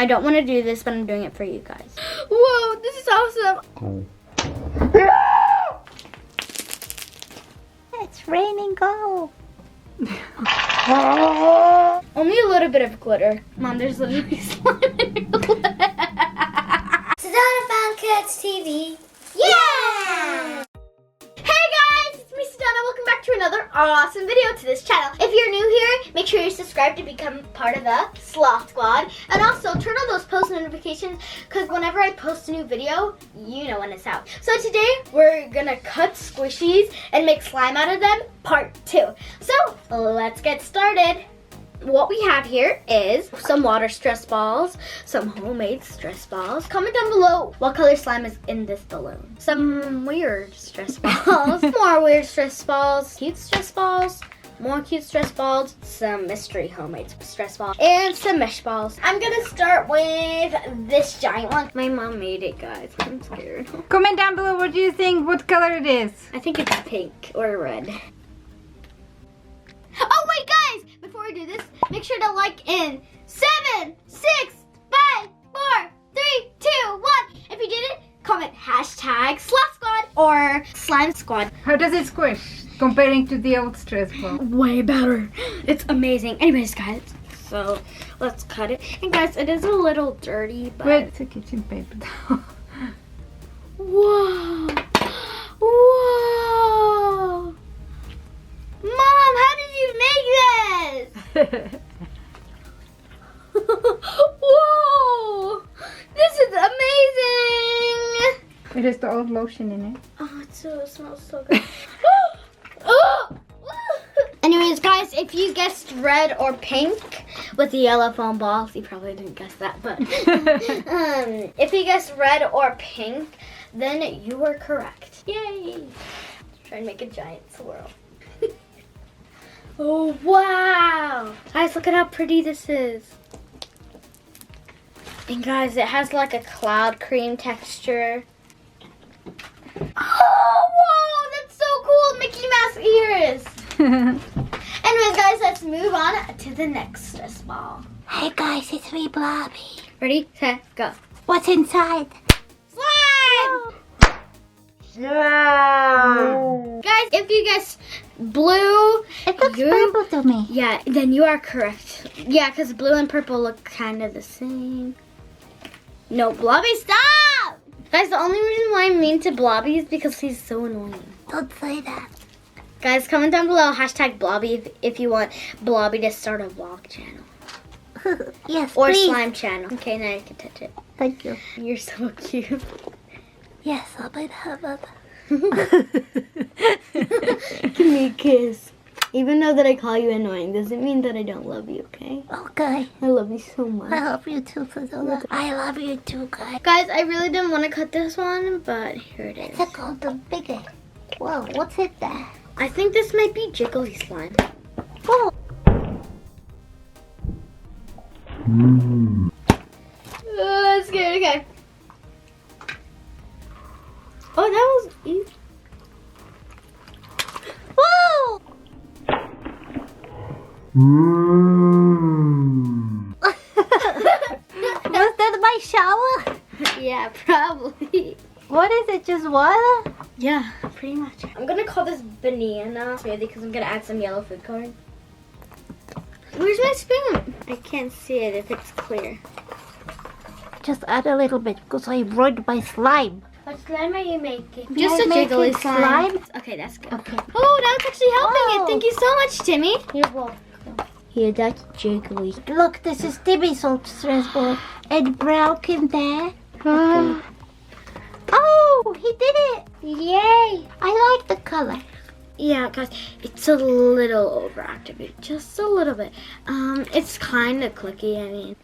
I don't want to do this, but I'm doing it for you guys. Whoa, this is awesome. It's raining gold. Only a little bit of glitter. Mom, there's literally slime in your lip. Sedona Fun Kids TV. Yeah! Hey guys, it's me Sedona. Welcome back to another awesome video to this channel. If you're new here, make sure you subscribe to become part of the Sloth Squad. And also turn on those post notifications because whenever I post a new video, you know when it's out. So today we're gonna cut squishies and make slime out of them, part 2. So let's get started. What we have here is some water stress balls, some homemade stress balls. Comment down below what color slime is in this balloon. Some weird stress balls, more weird stress balls, cute stress balls, more cute stress balls, some mystery homemade stress balls, and some mesh balls. I'm gonna start with this giant one. My mom made it, guys. I'm scared. Comment down below what you think, what color it is. I think it's pink or red. Oh wait, guys! Before we do this, make sure to like in 7, 6, 5, 4, 3, 2, 1. If you did it, comment hashtag Sloth Squad or Slime Squad. How does it squish comparing to the old stress ball? Way better. It's amazing. Anyways, guys, so let's cut it. And guys, it is a little dirty, but Wait, it's a kitchen paper towel. whoa, whoa. Mom, how did you make this? Whoa! This is amazing! It has the old lotion in it. Oh, it smells so good. Oh! Anyways, guys, if you guessed red or pink with the yellow foam balls, you probably didn't guess that, but if you guessed red or pink, then you were correct. Yay! Let's try and make a giant swirl. Oh, wow! Guys, look at how pretty this is. And guys, it has like a cloud cream texture. Oh, whoa! That's so cool! Mickey Mouse ears! Anyways, guys, let's move on to the next stress ball. Hey guys, it's me, Blobby. Ready, set, go. What's inside? Slime! Guys, if you guess blue, It looks purple to me. yeah, then you are correct. Yeah, because blue and purple look kind of the same. No, Blobby, stop! Guys, the only reason why I'm mean to Blobby is because he's so annoying. Don't say that. Guys, comment down below hashtag Blobby if you want Blobby to start a vlog channel. Yes, Or please. slime channel. Okay, now you can touch it. Thank you. You're so cute. Yes, I'll be the Give me a kiss. Even though that I call you annoying doesn't mean that I don't love you, okay? Okay. I love you so much. I love you too, Sedona. I love you too, guys. Guys, I really didn't want to cut this one, but here it is. It's called the bigger. Whoa, what's it there? I think this might be jiggly slime. Oh. That's scared, okay. Oh, that was easy. Whoa! Was that my shower? Yeah, probably. What is it, just water? Yeah, pretty much. I'm gonna call this banana smoothie because I'm gonna add some yellow food coloring. Where's my spoon? I can't see it if it's clear. Just add a little bit because I ruined my slime. What slime are you making? Just a jiggly slime. Okay, that's good. Okay. Oh, now it's actually helping Wow. it. Thank you so much, Timmy. You're welcome. Here, that's jiggly. Look, this is Timmy's old stress ball. And broken there. Oh, he did it. Yay. I like the color. Yeah, guys, it's a little overactivated. Just a little bit. It's kind of clicky, I mean.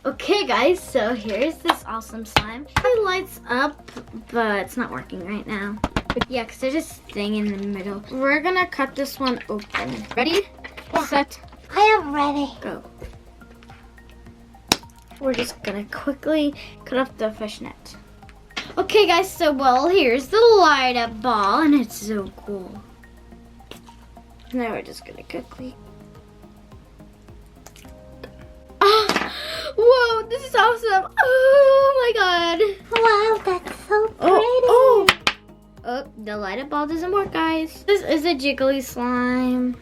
Okay, guys, so here's this awesome slime. It lights up, but it's not working right now. Yeah, because there's this thing in the middle. We're gonna cut this one open. Ready? Set, I am ready. go. We're just gonna quickly cut off the fishnet. Okay, guys, so, well, here's the light up ball, and it's so cool. now we're just gonna quickly. Ah, whoa, this is awesome. Oh my god. Wow, that's so pretty. Oh, the light up ball doesn't work, guys. This is a jiggly slime.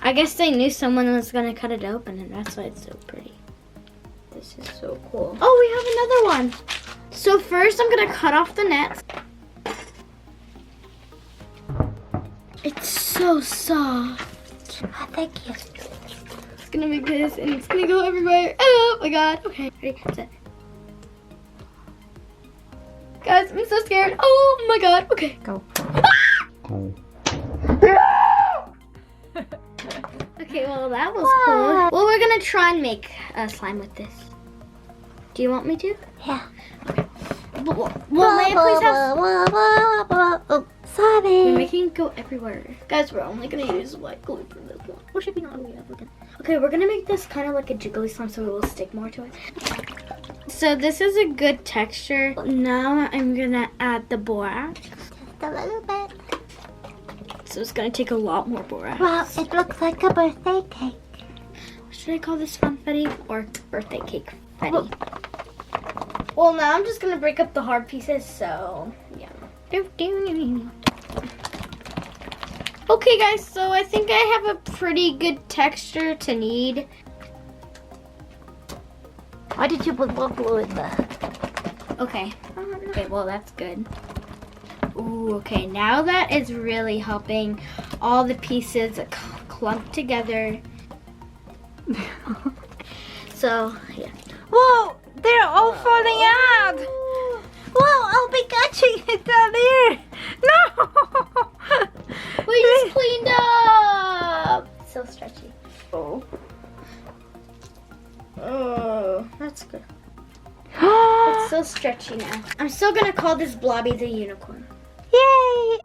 I guess they knew someone was gonna cut it open, and that's why it's so pretty. This is so cool. Oh, we have another one. So first, I'm gonna cut off the nets. It's so soft. Oh, thank you. It's gonna make this, and it's gonna go everywhere. Oh my god. Okay, ready, set. Guys, I'm so scared. Oh my god. Okay. Go. Okay, well that was cool. Well, we're gonna try and make a slime with this. Do you want me to? Yeah. Well, may I please have... Oh, sorry. We're making it go everywhere. Guys, we're only gonna use white glue for this one. Or should we not? Okay, we're gonna make this kind of like a jiggly slime so it will stick more to it. So this is a good texture. Now I'm gonna add the borax. Just a little bit. So it's gonna take a lot more borax. Wow, it looks like a birthday cake. Should I call this funfetti or birthday cake fetti? Well, now I'm just gonna break up the hard pieces, so yeah. Okay guys, so I think I have a pretty good texture to knead. Why did you put more glue in there? Okay. Okay, well that's good. Ooh, okay, now that is really helping all the pieces clump together. So, yeah. Whoa! They're all falling out! Whoa! I'll be catching it down here! No! We just cleaned up! So stretchy. Oh. Oh, that's good. It's so stretchy now. I'm still gonna call this Blobby the unicorn. Yay!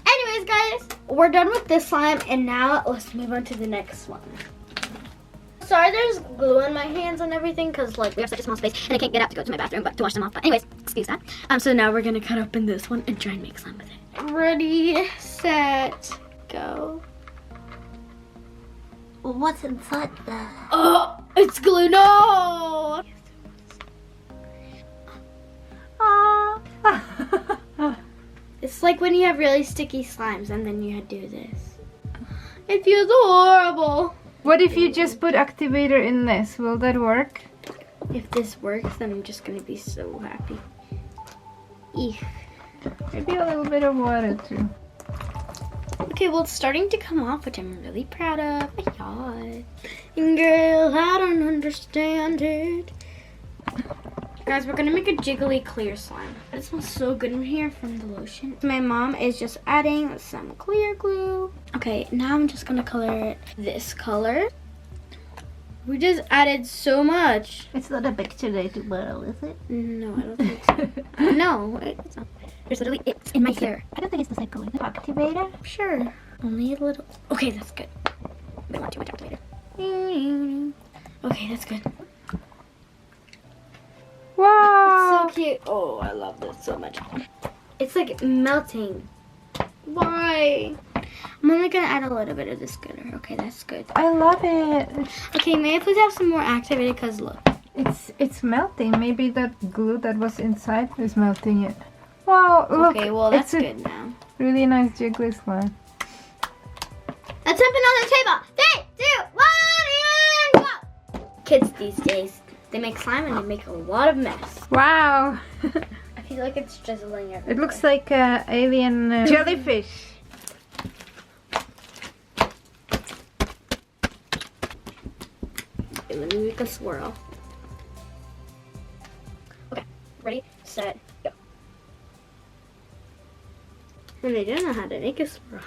Anyways, guys, we're done with this slime, and now let's move on to the next one. Sorry, there's glue on my hands and everything, because like we have such a small space, and I can't get out to go to my bathroom, but to wash them off. But anyways, excuse that. So now we're gonna cut open this one and try and make slime with it. Ready, set, go. What's inside there? Oh, it's glue. No. It's like when you have really sticky slimes and then you do this. It feels horrible. What if you just put activator in this? Will that work? If this works, then I'm just gonna be so happy. Eek. Maybe a little bit of water too. Okay, well it's starting to come off, which I'm really proud of. Yeah. Girl, I don't understand it. Guys, we're gonna make a jiggly clear slime. It smells so good in here from the lotion. My mom is just adding some clear glue. Okay, now I'm just gonna color it this color. We just added so much. It's not a big today tomorrow, is it? No, I don't think so. No, it's not. There's literally, it's in my hair. I don't think it's the same color. Activator? Sure, only a little. Okay, that's good. I don't want too much activator. Okay, that's good. Wow! It's so cute. Oh, I love this so much. It's like melting. Why? I'm only gonna add a little bit of this glitter. Okay, that's good. I love it. Okay, may I please have some more activated? Cause look. It's melting. Maybe that glue that was inside is melting it. Wow! Look, Okay, well that's it's a good now. really nice jiggly slime. Let's jump on the table. 3, 2, 1, and go! Kids these days, they make slime and they make a lot of mess. Wow! I feel like it's drizzling everywhere. It looks like an alien jellyfish. Okay, let me make a swirl. Okay, ready, set, go. And I don't know how to make a swirl.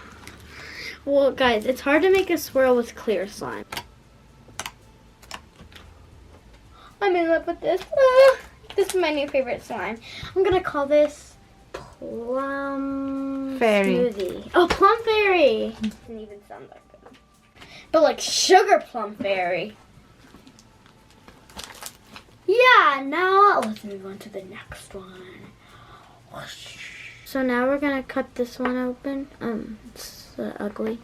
Well, guys, it's hard to make a swirl with clear slime. I'm in love with this. This is my new favorite slime. I'm gonna call this Plum Fairy. Smoothie. Oh, Plum Fairy. Doesn't even sound that good. But like Sugar Plum Fairy. Yeah, now let's move on to the next one. So now we're gonna cut this one open. It's ugly.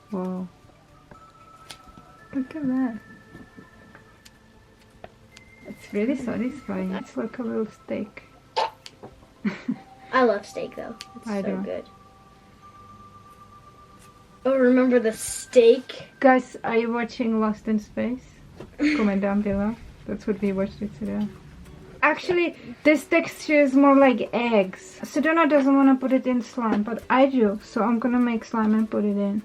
Whoa. Look at that. It's really satisfying. It's like a little steak. I love steak though. It's I so do. good. Oh, remember the steak? Guys, are you watching Lost in Space? Comment down below. That's what we watched it today. Actually, this texture is more like eggs. Sedona doesn't want to put it in slime, but I do. So I'm gonna make slime and put it in.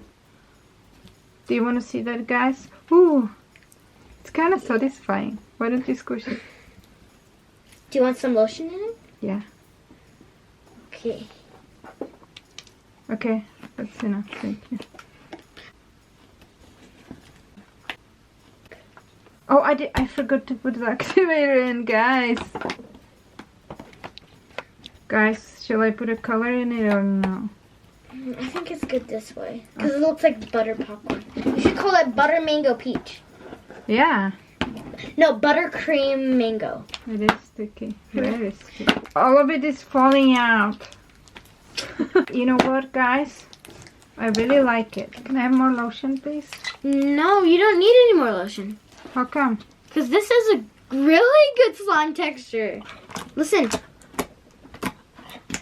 Do you want to see that, guys? Ooh, it's kind of satisfying. Why don't you squish it? Do you want some lotion in it? Yeah. Okay. Okay, that's enough. Thank you. Oh, I forgot to put the activator in, guys. Guys, shall I put a color in it or no? I think it's good this way. Because it looks like butter popcorn. You should call it butter mango peach. Yeah, No, buttercream mango. it is sticky. Very sticky. All of it is falling out. You know what, guys? I really like it. Can I have more lotion, please? No, you don't need any more lotion. How come? Because this is a really good slime texture. Listen.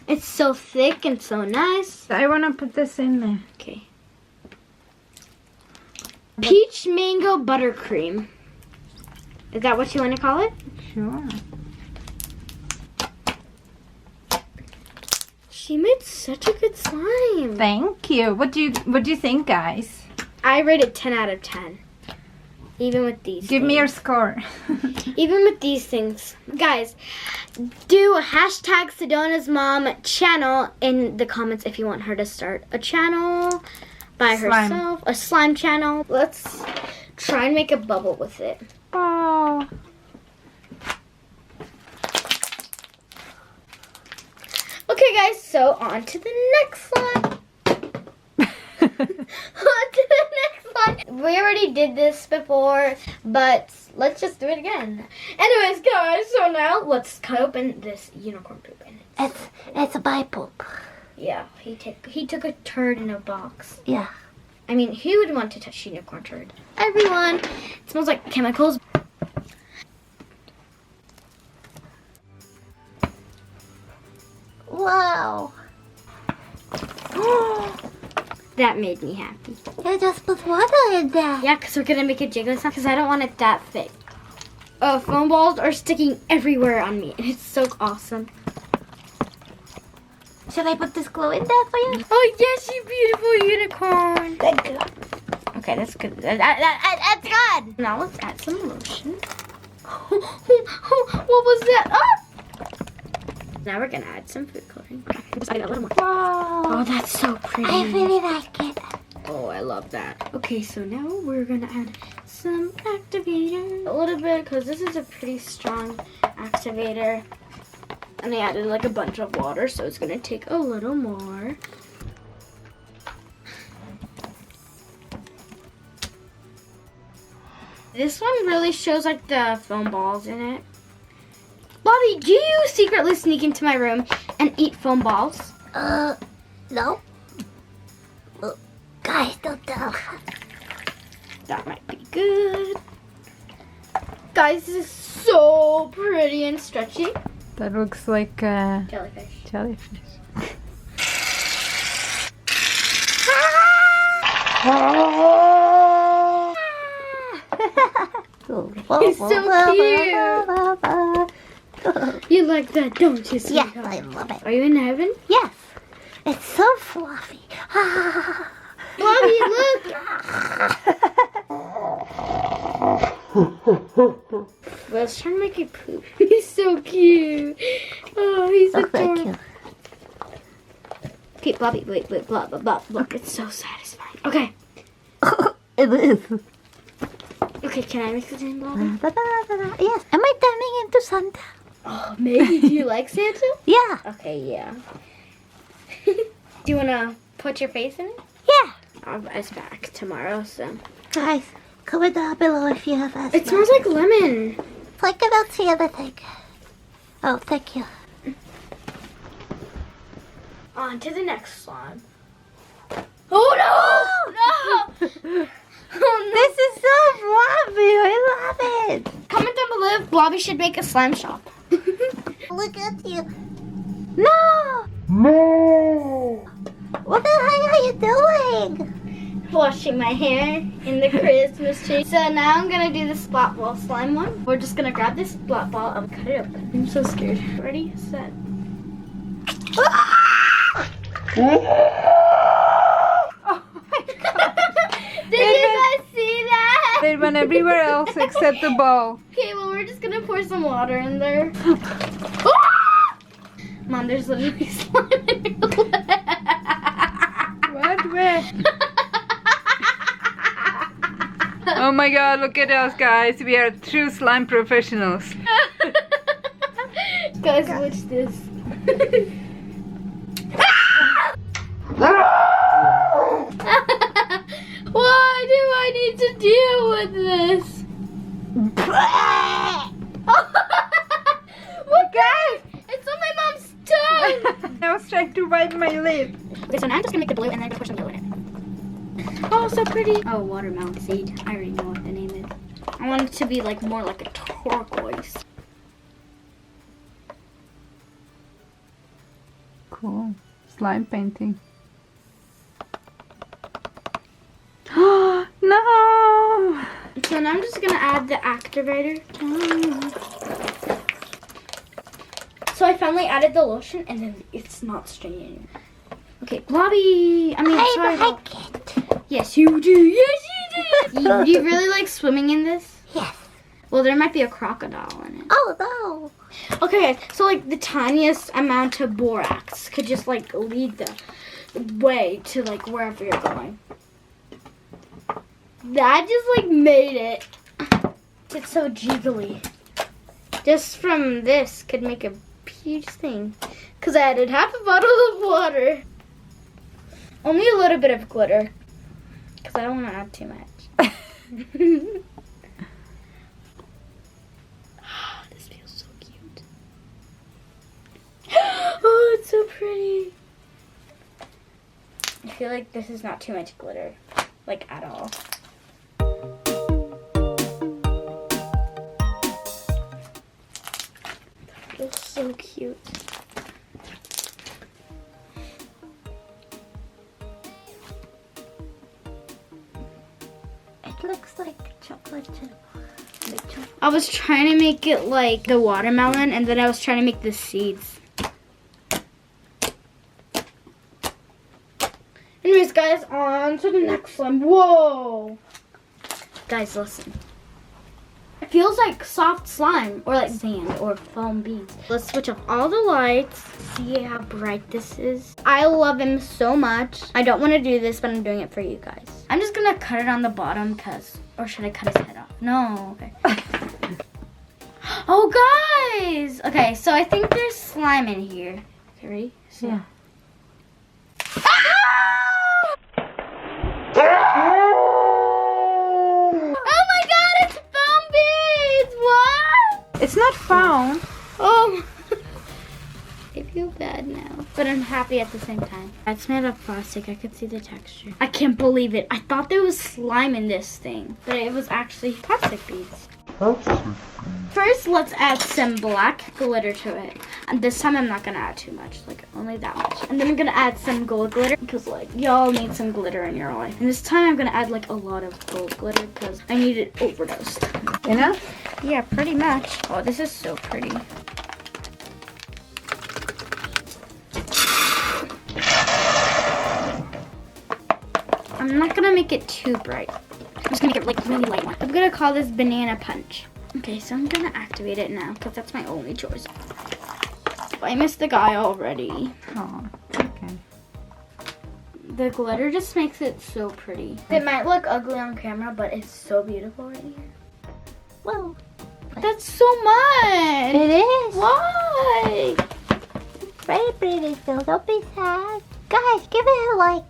It's so thick and so nice. I want to put this in there. Okay. Peach mango buttercream. Is that what you want to call it? Sure. She made such a good slime. Thank you. What do you think, guys? I rated 10 out of 10. Even with these Give me your things. score. Even with these things. Guys, do a hashtag Sedona's mom channel in the comments if you want her to start a channel by Slime. herself. A slime channel. Let's try and make a bubble with it. Oh. Okay guys, so on to the next slime. On to the next slime. We already did this before, but let's just do it again. Anyways guys, so now let's cut open this unicorn poop in it. It's my poop. Yeah, he took a turd in a box. Yeah. I mean, who would want to touch unicorn turd? Everyone. It smells like chemicals. Wow. That made me happy. You just put water in there. Yeah, because we're going to make a jiggling sound because I don't want it that thick. Foam balls are sticking everywhere on me, and it's so awesome. Should I put this glue in there for you? Oh, yes, you beautiful unicorn. Thank you. Okay, that's good. That's good. Now let's add some lotion. What was that? Ah! Now we're going to add some food coloring. Just add a little more. Wow. Oh, that's so pretty. I really like it. Oh, I love that. Okay, so now we're gonna add some activator. A little bit, because this is a pretty strong activator. And I added like a bunch of water, so it's gonna take a little more. This one really shows like the foam balls in it. Blobby, do you secretly sneak into my room and eat foam balls? No. Guys, don't tell. That might be good. Guys, this is so pretty and stretchy. That looks like Jellyfish. jellyfish. He's so cute. You like that, don't you, Yes, sweetheart? I love it. Are you in heaven? Yes. It's so fluffy. Blobby, look! Let's try to make it poop. He's so cute. Oh, he's Oh, thank adorable. you. Okay, Blobby, wait, blah, blah, blah. Look, it's so satisfying. Okay. It is. Okay, can I mix it in, Blobby? Yes. Am I turning into Santa? Oh, maybe. Do you like Santa? Yeah. Okay, yeah. Do you want to put your face in it? Yeah. It's back tomorrow, so. Guys, comment down below if you have asked. It smells like lemon. Like I don't see anything. Oh, thank you. On to the next slime. Oh no! No! Oh no! This is so fluffy. I love it. Comment down below if Blobby should make a slime shop. Look at you. No! No! What the heck are you doing? Washing my hair in the Christmas tree. So now I'm gonna do the splat ball slime one. We're just gonna grab this splat ball and cut it open. I'm so scared. Ready, set. Oh my god. Did you guys see that? It went everywhere else except the ball. Okay, well we're just gonna pour some water in there. Mom, there's literally slime in your lip. What? Where? Oh my god, look at us guys. We are true slime professionals. Guys, watch this. Why do I need to deal with this? What guys? It's on my mom's tongue. I was trying to wipe my lip. Okay, so now I'm just gonna make the blue and then just put some yellow in it. Oh, so pretty. Oh, watermelon seed. I already know what the name is. I want it to be like more like a turquoise. Cool. Slime painting. No! So now I'm just gonna add the activator. So I finally added the lotion and then it's not stringing. Okay, Blobby. I mean, sorry. I like it. Yes, you do. Yes, you do. Do you really like swimming in this? Yes. Well, there might be a crocodile in it. Oh, no. Okay, so like the tiniest amount of borax could just like lead the way to like wherever you're going. That just like made it. It's so jiggly. Just from this could make a huge thing. Because I added half a bottle of water. Only a little bit of glitter. Because I don't want to add too much. This feels so cute. Oh, it's so pretty. I feel like this is not too much glitter. Like at all. It's so cute. It looks like chocolate chip. I was trying to make it like the watermelon and then I was trying to make the seeds. Anyways, guys, on to the next one. Whoa! Guys, listen. It feels like soft slime or like sand or foam beads. Let's switch off all the lights. See how bright this is. I love him so much. I don't want to do this, but I'm doing it for you guys. I'm just gonna cut it on the bottom or should I cut his head off? No, okay. Oh, guys! Okay, so I think there's slime in here. Okay, ready? So. Yeah. It's not foam. Oh, I feel bad now, but I'm happy at the same time. It's made of plastic. I could see the texture. I can't believe it. I thought there was slime in this thing, but it was actually plastic beads. First, let's add some black glitter to it. And this time, I'm not gonna add too much, like only that much. And then I'm gonna add some gold glitter because like y'all need some glitter in your life. And this time, I'm gonna add like a lot of gold glitter because I need it overdosed. Enough? Yeah, pretty much. Oh, this is so pretty. I'm not gonna make it too bright. I'm just gonna make it like really light one. I'm gonna call this banana punch. Okay, so I'm gonna activate it now because that's my only choice. I missed the guy already. Oh, okay. The glitter just makes it so pretty. It might look ugly on camera, but it's so beautiful right here. Whoa. That's so much. It is. Why? It's very pretty, so don't be sad. Guys, give it a like.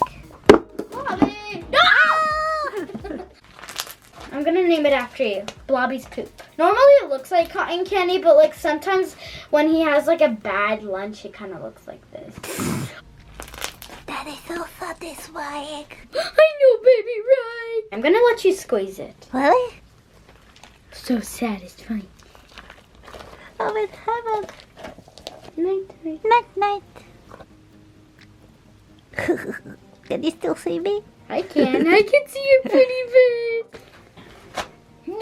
Blobby. No! I'm gonna name it after you. Blobby's poop. Normally it looks like cotton candy, but like sometimes when he has like a bad lunch, it kind of looks like this. That is so satisfying. I know, baby, right? I'm gonna let you squeeze it. Really? So satisfying. Oh, it's heaven. Night, night. Night, night. Can you still see me? I can see your pretty face. Whoa!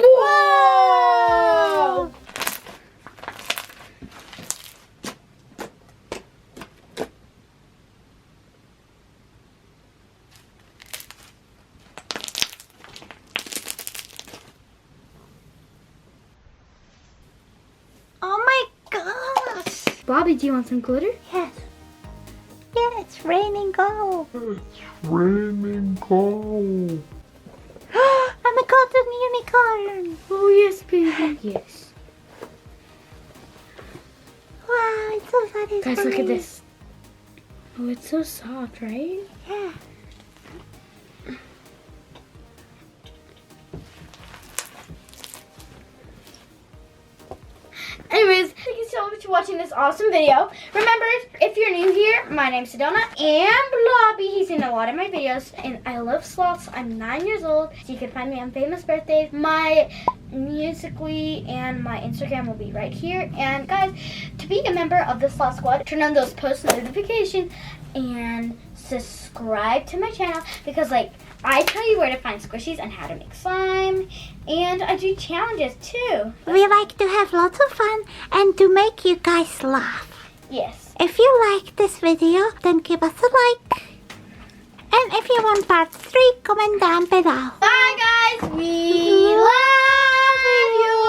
Oh my gosh. Blobby, do you want some glitter? Yes. Yeah, it's raining gold. It's raining gold. I'm a golden unicorn. Oh, yes, baby. Yes. Wow, it's so satisfying. Guys, look at this. Oh, it's so soft, right? Yeah. Anyways, thank you so much for watching this awesome video. Remember, if you're new here, my name's Sedona and Blobby. He's in a lot of my videos, and I love sloths. I'm 9 years old, so you can find me on famous birthdays. My Musical.ly and my Instagram will be right here. And guys, to be a member of the Sloth Squad, turn on those post notifications and subscribe to my channel, because like I tell you where to find squishies and how to make slime, and I do challenges too. We like to have lots of fun and to make you guys laugh. Yes. If you like this video, then give us a like. And if you want part 3, comment down below. Bye guys, we love you.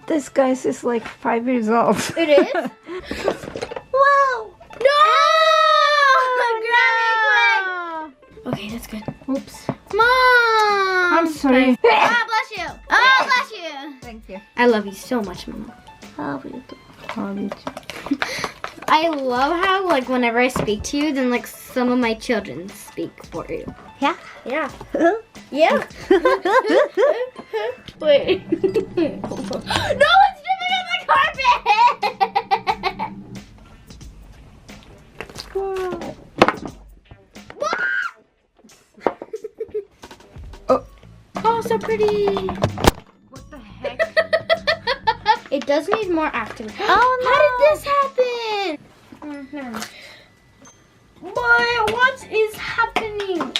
This guy's is like 5 years old. It is? Whoa! No! Grab it quick. Okay, that's good. Oops. Mom! I'm sorry. God bless you. Oh, bless you. Thank you. I love you so much, Mom. Oh, you do. Oh, you too. I love how, like, whenever I speak to you, then, like, some of my children speak for you. Yeah? Yeah. Yeah. Wait. No, it's dripping on the carpet! Oh, so pretty. What the heck? It does need more activity. Oh, no. How did this happen? Never mind. But what is happening?